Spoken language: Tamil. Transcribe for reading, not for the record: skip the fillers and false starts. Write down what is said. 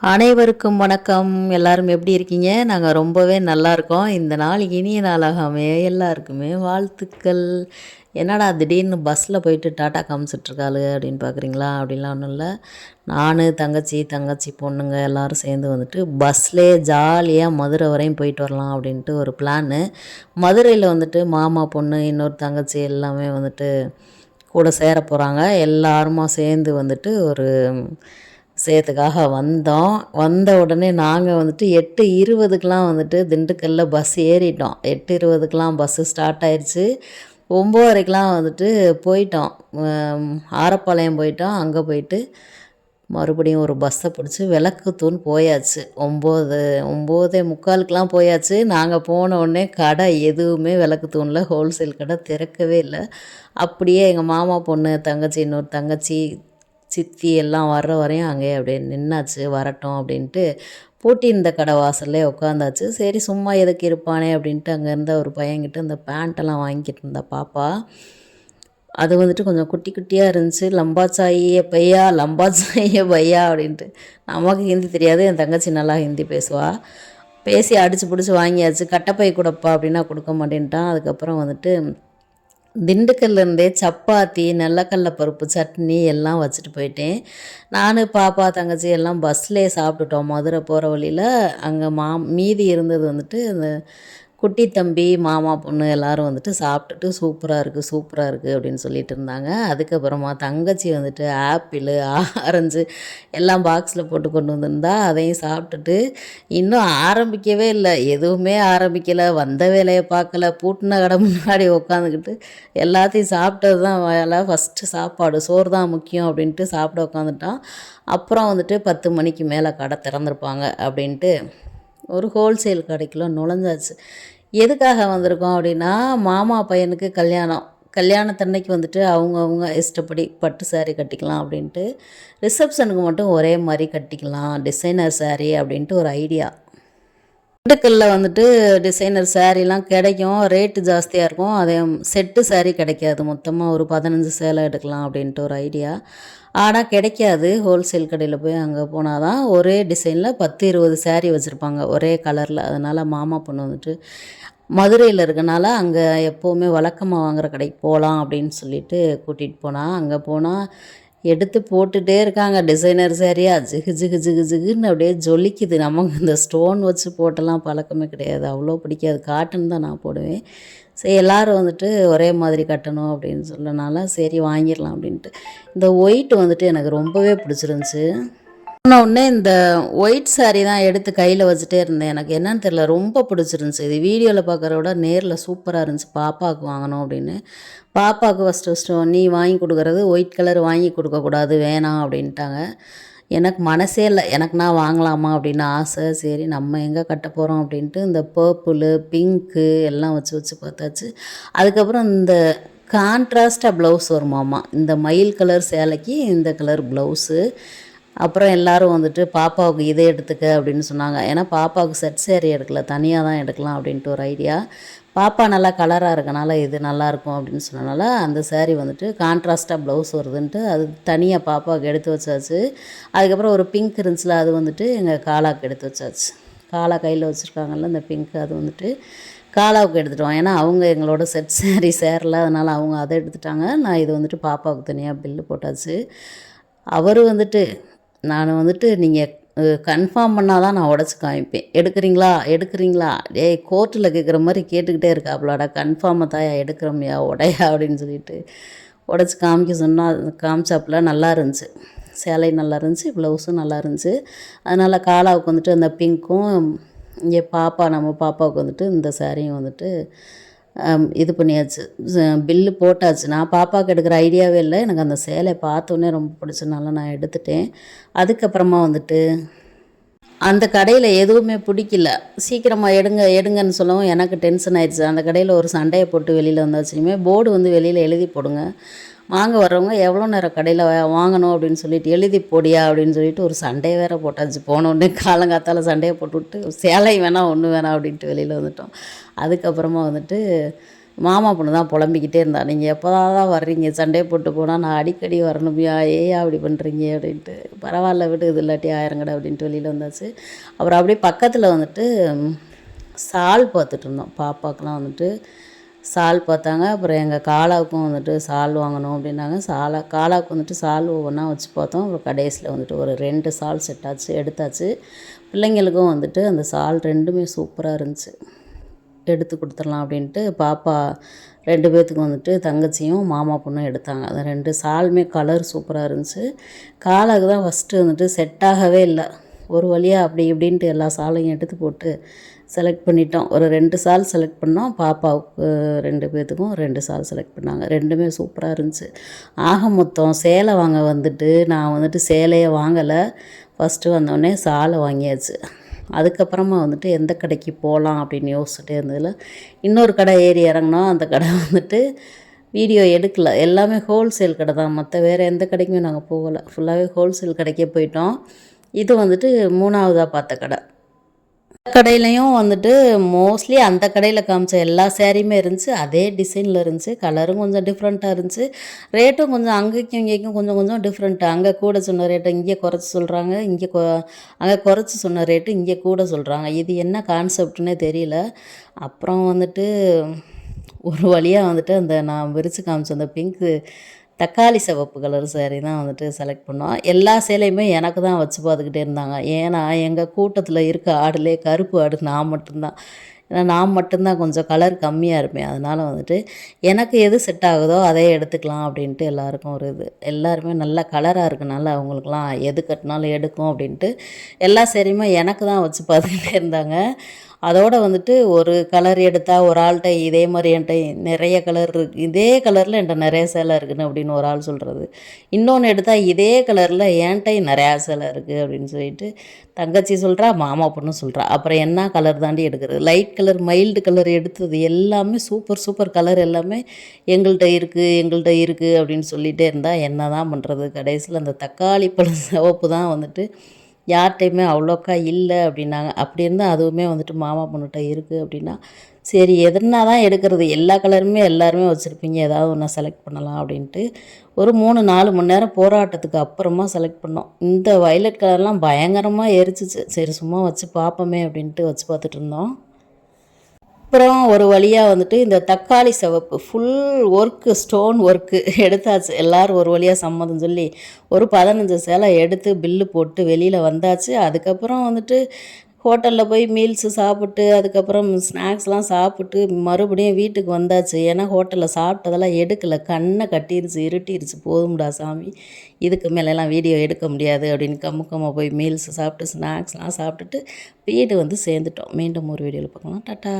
அனைவருக்கும் வணக்கம். எல்லாரும் எப்படி இருக்கீங்க? நாங்கள் ரொம்பவே நல்லா இருக்கோம். இந்த நாள் இனிய நாளாக அமைய எல்லாருக்குமே வாழ்த்துக்கள். என்னடா திடீர்னு பஸ்ஸில் போயிட்டு டாட்டா காமிச்சிட்ருக்காளுக அப்படின்னு பார்க்குறீங்களா? அப்படின்லாம் ஒன்றும் இல்லை. நான் தங்கச்சி பொண்ணுங்க எல்லோரும் சேர்ந்து வந்துட்டு பஸ்லேயே ஜாலியாக மதுரை வரையும் போயிட்டு வரலாம் அப்படின்ட்டு ஒரு பிளான்னு. மதுரையில் வந்துட்டு மாமா பொண்ணு இன்னொரு தங்கச்சி எல்லாமே வந்துட்டு கூட சேர போகிறாங்க. எல்லாருமா சேர்ந்து வந்துட்டு ஒரு விஷயத்துக்காக வந்தோம். வந்த உடனே நாங்கள் வந்துட்டு 8:20க்கெலாம் வந்துட்டு திண்டுக்கல்ல பஸ் ஏறிட்டோம். 8:20க்கெலாம் பஸ்ஸு ஸ்டார்ட் ஆயிடுச்சு. 9:30க்கெலாம் வந்துட்டு போயிட்டோம். ஆரப்பாளையம் போயிட்டோம். அங்கே போயிட்டு மறுபடியும் ஒரு பஸ்ஸை பிடிச்சி விளக்குத்தூண் போயாச்சு. 9:45க்கெலாம் போயாச்சு. நாங்கள் போன உடனே கடை எதுவுமே விளக்குத்தூணில் ஹோல்சேல் கடை திறக்கவே இல்லை. அப்படியே எங்கள் மாமா பொண்ணு தங்கச்சி இன்னொரு தங்கச்சி சித்தி எல்லாம் வர்ற வரையும் அங்கேயே அப்படியே நின்னாச்சு. வரட்டும் அப்படின்ட்டு பூட்டியிருந்த கடை வாசல்லே உட்காந்தாச்சு. சரி சும்மா எதுக்கு இருப்பானே அப்படின்ட்டு அங்கே இருந்த ஒரு பையன்கிட்ட இந்த பேண்ட்டெல்லாம் வாங்கிட்டு இருந்த பாப்பா. அது வந்துட்டு கொஞ்சம் குட்டி குட்டியாக இருந்துச்சு. லம்பாச்சாயே பையா லம்பாச்சாயே பையா அப்படின்ட்டு. நமக்கு ஹிந்தி தெரியாது, என் தங்கச்சி நல்லா ஹிந்தி பேசுவாள். பேசி அடித்து பிடிச்சி வாங்கியாச்சு. கட்டைப்பை கொடுப்பா அப்படின்னா கொடுக்க மாட்டேன்ட்டான். அதுக்கப்புறம் வந்துட்டு திண்டுக்கல்லேருந்தே சப்பாத்தி நிலக்கடலை பருப்பு சட்னி எல்லாம் வச்சுட்டு போயிட்டேன். நான் பாப்பா தங்கச்சி எல்லாம் பஸ்லேயே சாப்பிட்டுட்டோம். மதுரை போகிற வழியில் அங்கே மீதி இருந்தது வந்துட்டு அந்த குட்டி தம்பி மாமா பொண்ணு எல்லோரும் வந்துட்டு சாப்பிட்டுட்டு சூப்பராக இருக்குது அப்படின்னு சொல்லிட்டு இருந்தாங்க. அதுக்கப்புறமா தங்கச்சி வந்துட்டு ஆப்பிள் ஆரஞ்சு எல்லாம் பாக்ஸில் போட்டு கொண்டு வந்திருந்தா அதையும் சாப்பிட்டுட்டு இன்னும் ஆரம்பிக்கவே இல்லை, எதுவுமே ஆரம்பிக்கலை, வந்த வேலையை பார்க்கல, பூட்டின கடை முன்னாடி உட்காந்துக்கிட்டு எல்லாத்தையும் சாப்பிட்டது தான் வேலை. ஃபஸ்ட்டு சாப்பாடு சோறு தான் முக்கியம் அப்படின்ட்டு சாப்பிட உட்காந்துட்டான். அப்புறம் வந்துட்டு 10 மணிக்கு மேலே கடை திறந்துருப்பாங்க அப்படின்ட்டு ஒரு ஹோல்சேல் கடைக்குள்ளே நுழைஞ்சாச்சு. எதுக்காக வந்திருக்கோம் அப்படின்னா, மாமா பையனுக்கு கல்யாணத்தன்னைக்கு வந்துட்டு அவங்க இஷ்டப்படி பட்டு சாரீ கட்டிக்கலாம் அப்படின்ட்டு, ரிசப்ஷனுக்கு மட்டும் ஒரே மாதிரி கட்டிக்கலாம் டிசைனர் சாரீ அப்படின்ட்டு ஒரு ஐடியா. திண்டுக்கல்ல வந்துட்டு டிசைனர் சாரீலாம் கிடைக்கும், ரேட்டு ஜாஸ்தியாக இருக்கும். அதே செட்டு சாரீ கிடைக்காது, மொத்தமாக ஒரு 15 சேலை எடுக்கலாம் அப்படின்ட்டு ஒரு ஐடியா. ஆனால் கிடைக்காது. ஹோல்சேல் கடையில் போய் அங்கே போனால் தான் ஒரே டிசைனில் 10-20 சாரீ வச்சுருப்பாங்க ஒரே கலரில். அதனால் மாமா பொண்ணு வந்துட்டு மதுரையில் இருக்கனால அங்கே எப்போவுமே வழக்கமாக வாங்குகிற கடைக்கு போகலாம் அப்படின்னு சொல்லிட்டு கூட்டிகிட்டு போனால், அங்கே போனால் எடுத்து போட்டுகிட்டே இருக்காங்க டிசைனர் சாரியாக. ஜிகு ஜிகு ஜிகு ஜிகுன்னு அப்படியே ஜொலிக்குது. நமக்கு இந்த ஸ்டோன் வச்சு போட்டெல்லாம் பழக்கமே கிடையாது, அவ்வளோ பிடிக்காது. காட்டன் தான் நான் போடுவேன். சரி எல்லோரும் வந்துட்டு ஒரே மாதிரி கட்டணும் அப்படின்னு சொல்லனால சரி வாங்கிடலாம் அப்படின்ட்டு. இந்த ஒயிட் வந்துட்டு எனக்கு ரொம்பவே பிடிச்சிருந்துச்சி. உடனே இந்த ஒயிட் சாரீ தான் எடுத்து கையில் வச்சுட்டே இருந்தேன். எனக்கு என்னன்னு தெரியல, ரொம்ப பிடிச்சிருந்துச்சி. இது வீடியோவில் பார்க்குறத விட நேரில் சூப்பராக இருந்துச்சு. பாப்பாவுக்கு வாங்கணும் அப்படின்னு. பாப்பாவுக்கு ஃபஸ்ட்டு நீ வாங்கி கொடுக்குறது ஒயிட் கலர் வாங்கி கொடுக்கக்கூடாது, வேணாம் அப்படின்ட்டாங்க. எனக்கு மனசே இல்லை, எனக்கு நான் வாங்கலாமா அப்படின்னு ஆசை. சரி நம்ம எங்கே கட்ட போகிறோம் அப்படின்ட்டு இந்த பர்பிளு பிங்க்கு எல்லாம் வச்சு பார்த்தாச்சு. அதுக்கப்புறம் இந்த கான்ட்ராஸ்டாக ப்ளவுஸ் வருமாமா, இந்த மயில் கலர் சேலைக்கு இந்த கலர் ப்ளவுஸு. அப்புறம் எல்லோரும் வந்துட்டு பாப்பாவுக்கு இதை எடுத்துக்க அப்படின்னு சொன்னாங்க. ஏன்னா பாப்பாவுக்கு செட் சேரீ எடுக்கல, தனியாக தான் எடுக்கலாம் அப்படின்ட்டு ஒரு ஐடியா. பாப்பா நல்லா கலராக இருக்கனால இது நல்லாயிருக்கும் அப்படின்னு சொன்னனால அந்த சேரீ வந்துட்டு கான்ட்ராஸ்ட்டாக ப்ளவுஸ் வருதுன்ட்டு அது தனியாக பாப்பாவுக்கு எடுத்து வச்சாச்சு. அதுக்கப்புறம் ஒரு பிங்க் இருந்துச்சுல, அது வந்துட்டு எங்கள் காலாவுக்கு எடுத்து வச்சாச்சு. காலா கையில் வச்சுருக்காங்கல்ல இந்த பிங்க், அது வந்துட்டு காலாவுக்கு எடுத்துட்டோம். ஏன்னா அவங்க எங்களோட செட் சேரீ சேரல, அதனால் அவங்க அதை எடுத்துட்டாங்க. நான் இது வந்துட்டு பாப்பாவுக்கு தனியாக பில்லு போட்டாச்சு. அவர் வந்துட்டு நான் வந்துட்டு நீங்கள் கன்ஃபார்ம் பண்ணால் தான் நான் உடச்சி காமிப்பேன், எடுக்கிறீங்களா டேய் கோர்ட்டில் கேட்குற மாதிரி கேட்டுக்கிட்டே இருக்காப்புலாடா, கன்ஃபார்மாக தாயா எடுக்கிறோம்யா உடையா அப்படின்னு சொல்லிட்டு உடச்சி காமிக்க சொன்னால் காமிச்சாப்புல. நல்லா இருந்துச்சு சேலை, நல்லா இருந்துச்சு, ப்ளவுஸும் நல்லா இருந்துச்சு. அதனால் காலாவுக்கு வந்துட்டு அந்த பிங்க்கும், இங்கே நம்ம பாப்பாவுக்கு வந்துட்டு இந்த சாரியும் வந்துட்டு இது பண்ணியாச்சு, பில்லு போட்டாச்சு. நான் பாப்பாவுக்கு எடுக்கிற ஐடியாவே இல்லை, எனக்கு அந்த சேலை பார்த்தோன்னே ரொம்ப பிடிச்சனால நான் எடுத்துட்டேன். அதுக்கப்புறமா வந்துட்டு அந்த கடையில் எதுவுமே பிடிக்கல. சீக்கிரமாக எடுங்கன்னு சொல்லவும் எனக்கு டென்ஷன் ஆயிடுச்சு. அந்த கடையில் ஒரு சண்டையை போட்டு வெளியில் வந்தாச்சு. இனிமேல் போர்டு வந்து வெளியில் எழுதி போடுங்க, வாங்க வர்றவங்க எவ்வளோ நேரம் கடையில் வாங்கணும் அப்படின்னு சொல்லிட்டு எழுதி போடியா அப்படின்னு சொல்லிட்டு ஒரு சண்டையை வேறு போட்டாச்சு. போனோடனே காலங்காத்தால் சண்டையை போட்டுவிட்டு சேலை வேணாம் ஒன்று வேணாம் அப்படின்ட்டு வெளியில் வந்துட்டோம். அதுக்கப்புறமா வந்துட்டு மாமா பொண்ணு தான் புலம்பிக்கிட்டே இருந்தா, நீங்கள் எப்போ தான் வர்றீங்க, சண்டே போட்டு போனால் நான் அடிக்கடி வரணுமையா, ஏயா அப்படி பண்ணுறீங்க அப்படின்ட்டு. பரவாயில்ல விட்டு இது இல்லாட்டி ஆயிரங்கடை அப்படின்ட்டு வெளியில் வந்தாச்சு. அப்புறம் அப்படியே பக்கத்தில் வந்துட்டு சால் பார்த்துட்டு இருந்தோம். பாப்பாக்கெலாம் வந்துட்டு சால் பார்த்தாங்க. அப்புறம் எங்கள் காலாவுக்கும் வந்துட்டு சால் வாங்கணும் அப்படின்னாங்க. காலாவுக்கு வந்துட்டு சால் ஒவ்வொன்றா வச்சு பார்த்தோம். அப்புறம் கடைசியில் வந்துட்டு ஒரு 2 சால் செட்டாச்சு எடுத்தாச்சு. பிள்ளைங்களுக்கும் வந்துட்டு அந்த சால் 2மே சூப்பராக இருந்துச்சு. எடுத்து கொடுத்துடலாம் அப்படின்ட்டு பாப்பா 2 பேர்த்துக்கும் வந்துட்டு தங்கச்சியும் மாமா பொண்ணும் எடுத்தாங்க. அந்த 2 சாலுமே கலர் சூப்பராக இருந்துச்சு. காலாவுக்கு தான் ஃபஸ்ட்டு வந்துட்டு செட் ஆகவே இல்லை. ஒரு வழியாக அப்படி இப்படின்ட்டு எல்லா சாலையும் எடுத்து போட்டு செலக்ட் பண்ணிட்டோம். ஒரு 2 சால் செலக்ட் பண்ணோம். பாப்பாவுக்கு 2 பேர்த்துக்கும் 2 சால் செலக்ட் பண்ணாங்க. 2மே சூப்பராக இருந்துச்சு. ஆக மொத்தம் சேலை வாங்க வந்துட்டு நான் வந்துட்டு சேலையை வாங்கலை. ஃபஸ்ட்டு வந்தோடனே சாலை வாங்கியாச்சு. அதுக்கப்புறமா வந்துட்டு எந்த கடைக்கு போகலாம் அப்படின்னு யோசிச்சுட்டே இருந்ததில் இன்னொரு கடை ஏறி இறங்கினோம். அந்த கடை வந்துட்டு வீடியோ எடுக்கலை. எல்லாமே ஹோல்சேல் கடை தான். மற்ற வேறு எந்த கடைக்குமே நாங்கள் போகலை. ஃபுல்லாகவே ஹோல்சேல் கடைக்கே போயிட்டோம். இது வந்துட்டு 3வதாக பார்த்த கடை. கடையிலையும் வந்துட்டு மோஸ்ட்லி அந்த கடையில் காமிச்ச எல்லா சேரீயுமே இருந்துச்சு. அதே டிசைனில் இருந்துச்சு. கலரும் கொஞ்சம் டிஃப்ரெண்ட்டாக இருந்துச்சு. ரேட்டும் கொஞ்சம் அங்கேக்கும் இங்கேக்கும் கொஞ்சம் கொஞ்சம் டிஃப்ரெண்ட்டு. அங்கே கூட சொன்ன ரேட்டை இங்கே குறைச்சி சொல்கிறாங்க. அங்கே குறைச்சி சொன்ன ரேட்டு இங்கே கூட சொல்கிறாங்க. இது என்ன கான்செப்ட்னே தெரியல. அப்புறம் வந்துட்டு ஒரு வழியாக வந்துட்டு அந்த நான் விரித்து காமிச்ச அந்த பிங்க்கு தக்காளி சிவப்பு கலர் சேரீ தான் வந்துட்டு செலக்ட் பண்ணோம். எல்லா சேலையுமே எனக்கு தான் வச்சு பார்த்துக்கிட்டே இருந்தாங்க. ஏன்னா எங்கள் கூட்டத்தில் இருக்க ஆடுலே கருப்பு ஆடு நான் மட்டும்தான். ஏன்னா நான் மட்டும்தான் கொஞ்சம் கலர் கம்மியாக இருப்பேன். அதனால் வந்துட்டு எனக்கு எது செட் ஆகுதோ அதே எடுத்துக்கலாம் அப்படின்ட்டு எல்லாருக்கும் ஒரு இது. எல்லாருமே நல்ல கலராக இருக்கனால அவங்களுக்குலாம் எது கட்டினாலும் எடுக்கும் அப்படின்ட்டு எல்லா சேரீயுமே எனக்கு தான் வச்சு பார்த்துக்கிட்டே இருந்தாங்க. அதோடு வந்துட்டு ஒரு கலர் எடுத்தால் ஒரு ஆள்கிட்ட இதே மாதிரி என்கிட்ட நிறைய கலர் இருக்குது, இதே கலரில் என்கிட்ட நிறைய சேலை இருக்குதுன்னு அப்படின்னு ஒரு ஆள் சொல்கிறது. இன்னொன்று எடுத்தால் இதே கலரில் என்கிட்டையும் நிறையா சேலை இருக்குது அப்படின்னு சொல்லிட்டு தங்கச்சி சொல்கிறா, மாமா பொண்ணு சொல்கிறா. அப்புறம் என்ன கலர் தாண்டி எடுக்கிறது? லைட் கலர் மைல்டு கலர் எடுத்தது எல்லாமே சூப்பர் சூப்பர் கலர் எல்லாமே எங்கள்கிட்ட இருக்குது அப்படின்னு சொல்லிகிட்டே இருந்தால் என்ன தான் பண்ணுறது? கடைசியில் அந்த தக்காளி பழம் சிவப்பு தான் வந்துட்டு யார்கிட்டையுமே அவ்வளோக்கா இல்லை அப்படின்னாங்க. அப்படி இருந்தால் அதுவுமே வந்துட்டு மாமா பொண்ணுகிட்ட இருக்குது அப்படின்னா சரி எதுனா தான் எடுக்கிறது, எல்லா கலருமே எல்லாருமே வச்சுருப்பீங்க, ஏதாவது ஒன்று செலக்ட் பண்ணலாம் அப்படின்ட்டு ஒரு 3-4 மணி நேரம் போராட்டத்துக்கு அப்புறமா செலக்ட் பண்ணோம். இந்த வயலட் கலர்லாம் பயங்கரமாக எரிச்சிச்சு. சரி சும்மா வச்சு பார்ப்போமே அப்படின்ட்டு வச்சு பார்த்துட்டு இருந்தோம். அப்புறம் ஒரு வழியாக வந்துட்டு இந்த தக்காளி சிவப்பு ஃபுல் ஒர்க்கு ஸ்டோன் ஒர்க்கு எடுத்தாச்சு. எல்லோரும் ஒரு வழியாக சம்மதம் சொல்லி ஒரு 15 சேலை எடுத்து பில்லு போட்டு வெளியில் வந்தாச்சு. அதுக்கப்புறம் வந்துட்டு ஹோட்டலில் போய் மீல்ஸு சாப்பிட்டு அதுக்கப்புறம் ஸ்நாக்ஸ்லாம் சாப்பிட்டு மறுபடியும் வீட்டுக்கு வந்தாச்சு. ஏன்னா ஹோட்டலில் சாப்பிட்டதெல்லாம் எடுக்கலை. கண்ணை கட்டிருச்சு, இருட்டிருச்சு. போதும்டா சாமி, இதுக்கு மேலெல்லாம் வீடியோ எடுக்க முடியாது அப்படின்னு கம்முக்கமாக போய் மீல்ஸு சாப்பிட்டு ஸ்நாக்ஸ்லாம் சாப்பிட்டுட்டு வீடு வந்து சேர்ந்துட்டோம். மீண்டும் ஒரு வீடியோவில் பார்க்கலாம். டாட்டா.